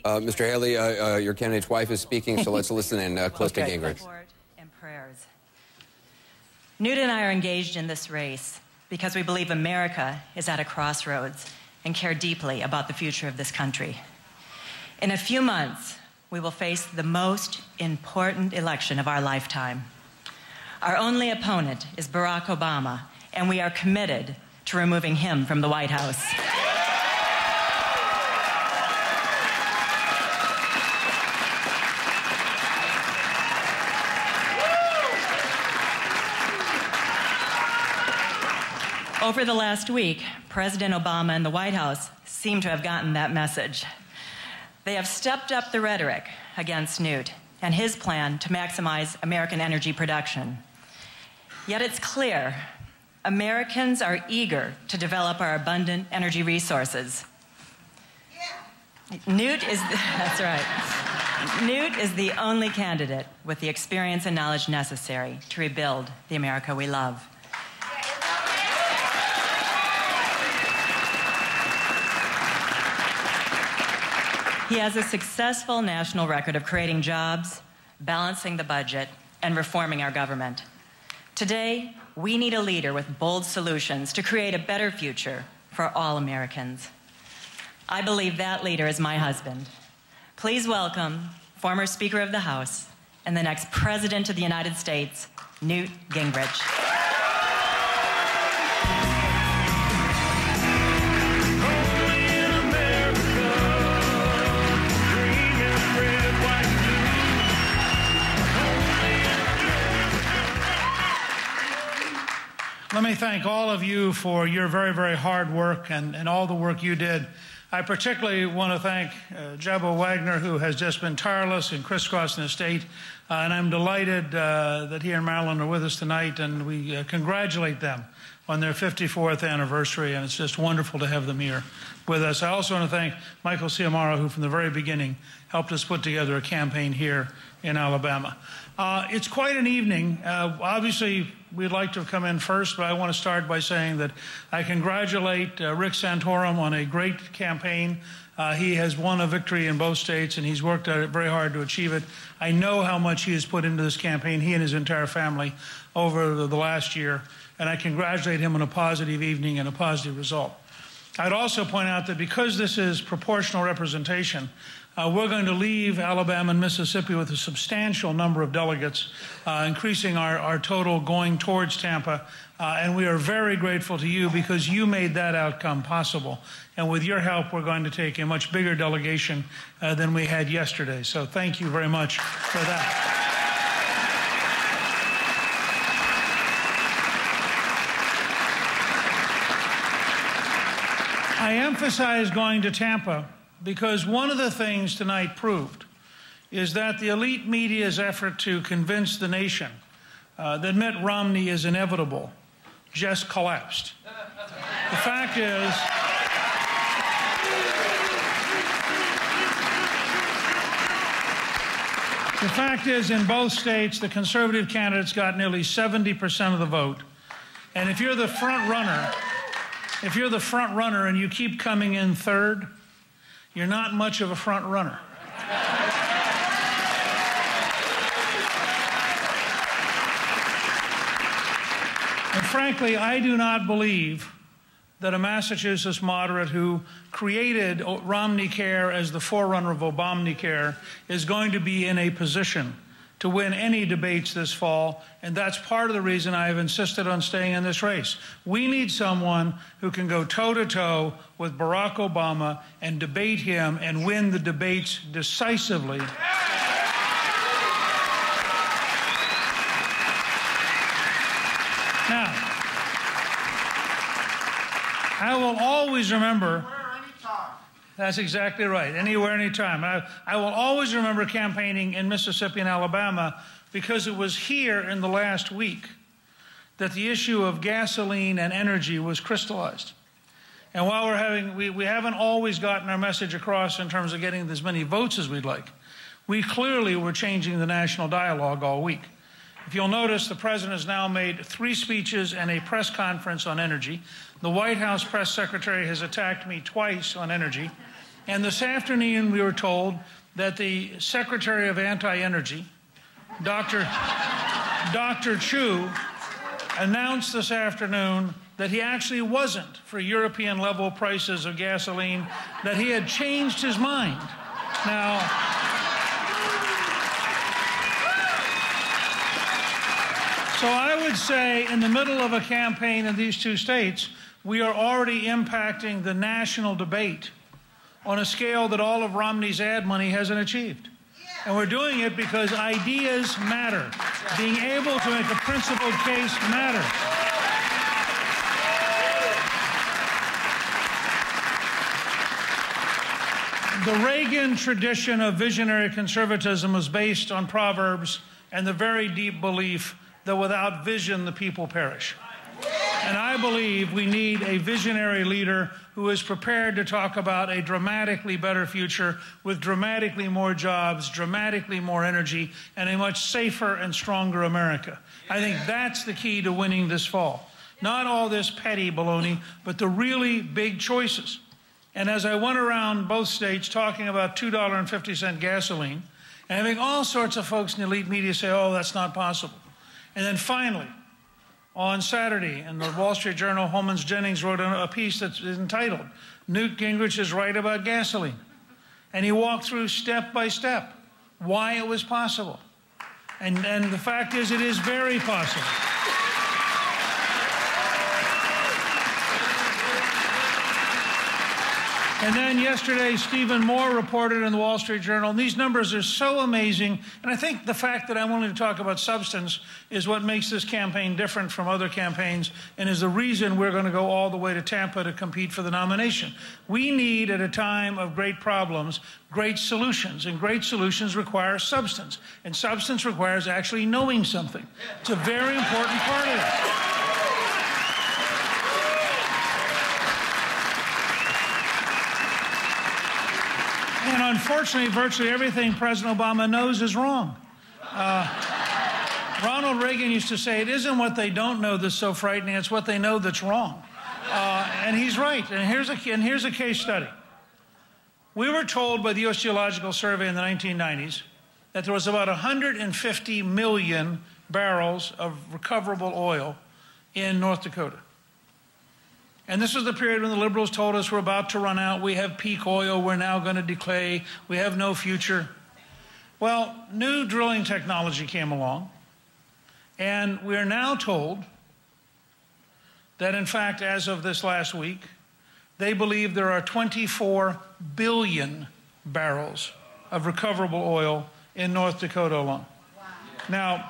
Mr. Haley, your candidate's wife is speaking, so let's listen in close to Gingrich. Support and prayers. Newt and I are engaged in this race because we believe America is at a crossroads and care deeply about the future of this country. In a few months, we will face the most important election of our lifetime. Our only opponent is Barack Obama, and we are committed to removing him from the White House. Over the last week, President Obama and the White House seem to have gotten that message. They have stepped up the rhetoric against Newt and his plan to maximize American energy production. Yet it's clear Americans are eager to develop our abundant energy resources. Newt is, that's right. Newt is the only candidate with the experience and knowledge necessary to rebuild the America we love. He has a successful national record of creating jobs, balancing the budget, and reforming our government. Today, we need a leader with bold solutions to create a better future for all Americans. I believe that leader is my husband. Please welcome former Speaker of the House and the next President of the United States, Newt Gingrich. Let me thank all of you for your very, very hard work and all the work you did. I particularly want to thank Jabba Wagner, who has just been tireless in crisscrossing the state. And I'm delighted that he and Marilyn are with us tonight, and we congratulate them on their 54th anniversary, and it's just wonderful to have them here with us. I also want to thank Michael Ciamaro, who from the very beginning helped us put together a campaign here in Alabama. It's quite an evening. Obviously, we'd like to have come in first, but I want to start by saying that I congratulate Rick Santorum on a great campaign. He has won a victory in both states, and he's worked at it very hard to achieve it. I know how much he has put into this campaign, he and his entire family, over the last year, and I congratulate him on a positive evening and a positive result. I'd also point out that because this is proportional representation, we're going to leave Alabama and Mississippi with a substantial number of delegates, increasing our total going towards Tampa. And we are very grateful to you because you made that outcome possible. And with your help, we're going to take a much bigger delegation than we had yesterday. So thank you very much for that. I emphasize going to Tampa because one of the things tonight proved is that the elite media's effort to convince the nation that Mitt Romney is inevitable just collapsed. The fact is, in both states, the conservative candidates got nearly 70% of the vote. And if you're the front runner, and you keep coming in third, you're not much of a front runner. And frankly, I do not believe that a Massachusetts moderate who created Romneycare as the forerunner of Obamacare is going to be in a position to win any debates this fall, and that's part of the reason I have insisted on staying in this race. We need someone who can go toe-to-toe with Barack Obama and debate him and win the debates decisively. Now, I will always remember. That's exactly right. Anywhere, anytime. I will always remember campaigning in Mississippi and Alabama because it was here in the last week that the issue of gasoline and energy was crystallized. And while we haven't always gotten our message across in terms of getting as many votes as we'd like, we clearly were changing the national dialogue all week. If you'll notice, the president has now made 3 speeches and a press conference on energy. The White House press secretary has attacked me twice on energy. And this afternoon we were told that the Secretary of Anti-Energy, Dr. Chu, announced this afternoon that he actually wasn't for European level prices of gasoline, that he had changed his mind. Now, so I would say in the middle of a campaign in these two states, we are already impacting the national debate on a scale that all of Romney's ad money hasn't achieved. And we're doing it because ideas matter. Being able to make a principled case matters. The Reagan tradition of visionary conservatism was based on Proverbs and the very deep belief that without vision, the people perish. And I believe we need a visionary leader who is prepared to talk about a dramatically better future with dramatically more jobs, dramatically more energy, and a much safer and stronger America. I think that's the key to winning this fall. Not all this petty baloney, but the really big choices. And as I went around both states talking about $2.50 gasoline, and having all sorts of folks in the elite media say, oh, that's not possible. And then finally, on Saturday, in the Wall Street Journal, Holman's Jennings wrote a piece that's entitled, Newt Gingrich is right about gasoline. And he walked through step by step why it was possible. And the fact is, it is very possible. And then yesterday, Stephen Moore reported in the Wall Street Journal, and these numbers are so amazing. And I think the fact that I'm willing to talk about substance is what makes this campaign different from other campaigns and is the reason we're going to go all the way to Tampa to compete for the nomination. We need, at a time of great problems, great solutions. And great solutions require substance. And substance requires actually knowing something. It's a very important part of it. And unfortunately, virtually everything President Obama knows is wrong. Ronald Reagan used to say, it isn't what they don't know that's so frightening, it's what they know that's wrong. And he's right. And here's a case study. We were told by the U.S. Geological Survey in the 1990s that there was about 150 million barrels of recoverable oil in North Dakota. And this was the period when the liberals told us we're about to run out, we have peak oil, we're now going to decay, we have no future. Well, new drilling technology came along, and we are now told that, in fact, as of this last week, they believe there are 24 billion barrels of recoverable oil in North Dakota alone. Wow. Now,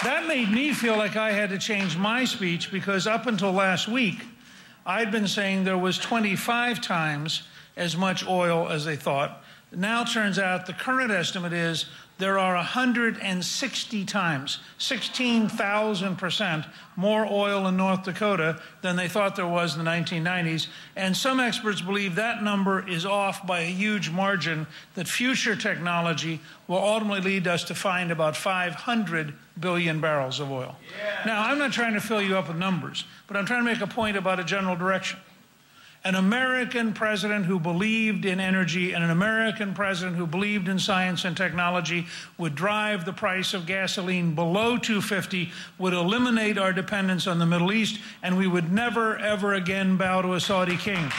that made me feel like I had to change my speech because up until last week, I'd been saying there was 25 times as much oil as they thought. Now turns out the current estimate is there are 160 times, 16,000% more oil in North Dakota than they thought there was in the 1990s. And some experts believe that number is off by a huge margin, that future technology will ultimately lead us to find about 500 billion barrels of oil. Yeah. Now, I'm not trying to fill you up with numbers, but I'm trying to make a point about a general direction. An American president who believed in energy and an American president who believed in science and technology would drive the price of gasoline below $2.50, would eliminate our dependence on the Middle East, and we would never, ever again bow to a Saudi king.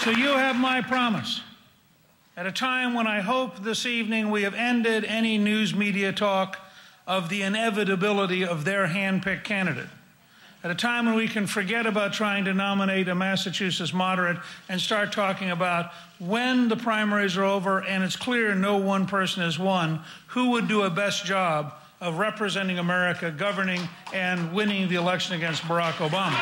So you have my promise. At a time when I hope this evening we have ended any news media talk of the inevitability of their hand-picked candidate. At a time when we can forget about trying to nominate a Massachusetts moderate and start talking about when the primaries are over and it's clear no one person has won, who would do a best job of representing America, governing, and winning the election against Barack Obama.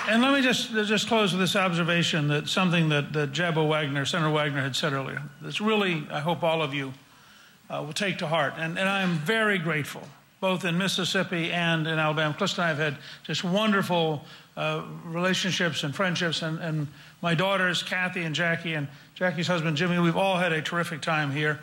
And let me just close with this observation, that something that Jebo Wagner, Senator Wagner, had said earlier. That's really, I hope all of you will take to heart. And I am very grateful, both in Mississippi and in Alabama. Cliff and I have had just wonderful relationships and friendships. And my daughters, Kathy and Jackie's husband, Jimmy, we've all had a terrific time here.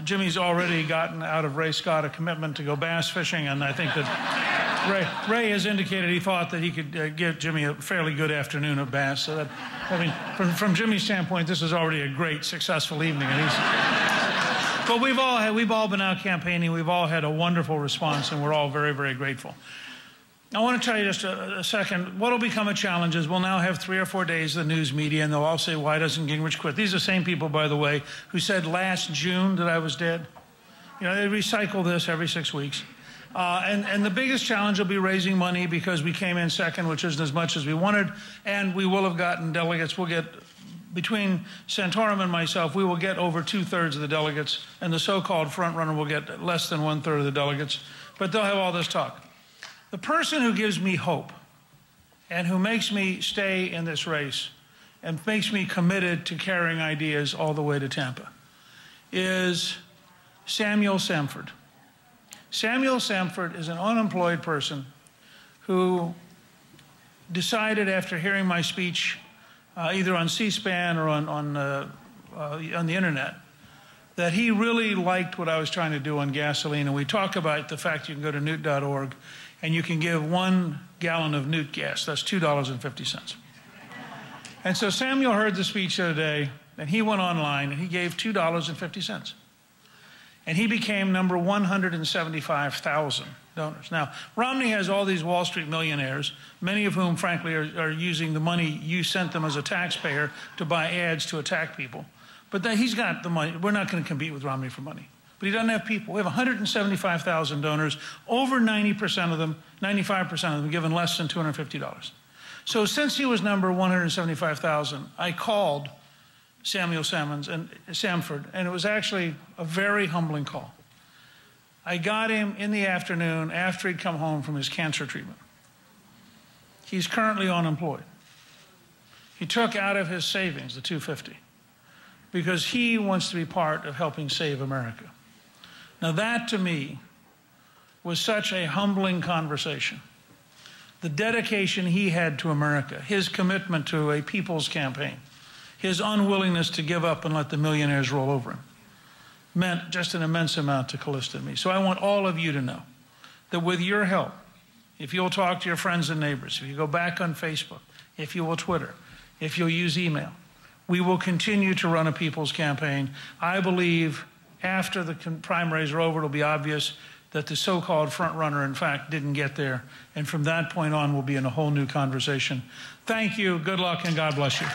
Jimmy's already gotten out of Ray Scott a commitment to go bass fishing, and I think that Ray has indicated he thought that he could give Jimmy a fairly good afternoon of bass. So that, I mean, from Jimmy's standpoint, this is already a great, successful evening. But we've all been out campaigning. We've all had a wonderful response, and we're all very, very grateful. I want to tell you just a second. What will become a challenge is we'll now have 3 or 4 days of the news media, and they'll all say, why doesn't Gingrich quit? These are the same people, by the way, who said last June that I was dead. You know, they recycle this every 6 weeks. And the biggest challenge will be raising money, because we came in second, which isn't as much as we wanted, and we will have gotten delegates. We'll get, between Santorum and myself, we will get over 2/3 of the delegates, and the so-called front runner will get less than 1/3 of the delegates. But they'll have all this talk. The person who gives me hope and who makes me stay in this race and makes me committed to carrying ideas all the way to Tampa is Samuel Samford. Samuel Samford is an unemployed person who decided, after hearing my speech either on C-SPAN or on the internet, that he really liked what I was trying to do on gasoline. And we talk about the fact you can go to newt.org and you can give 1 gallon of Newt gas. That's $2.50. And so Samuel heard the speech the other day, and he went online and he gave $2.50. And he became number 175,000 donors. Now, Romney has all these Wall Street millionaires, many of whom, frankly, are using the money you sent them as a taxpayer to buy ads to attack people. But he's got the money. We're not going to compete with Romney for money. But he doesn't have people. We have 175,000 donors. Over 90% of them, 95% of them, given less than $250. So since he was number 175,000, I called Samuel Samford, and it was actually a very humbling call. I got him in the afternoon after he'd come home from his cancer treatment. He's currently unemployed. He took out of his savings the $250 because he wants to be part of helping save America. Now that, to me, was such a humbling conversation. The dedication he had to America, his commitment to a people's campaign, his unwillingness to give up and let the millionaires roll over him, meant just an immense amount to Callista and me. So I want all of you to know that with your help, if you'll talk to your friends and neighbors, if you go back on Facebook, if you will Twitter, if you'll use email, we will continue to run a people's campaign. I believe after the primaries are over, it'll be obvious that the so-called front runner, in fact, didn't get there. And from that point on, we'll be in a whole new conversation. Thank you, good luck, and God bless you.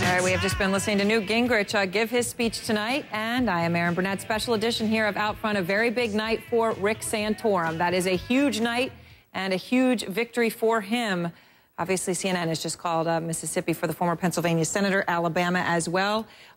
All right, we have just been listening to Newt Gingrich give his speech tonight, and I am Aaron Burnett. Special edition here of Out Front, a very big night for Rick Santorum. That is a huge night and a huge victory for him. Obviously, CNN has just called Mississippi for the former Pennsylvania senator, Alabama as well.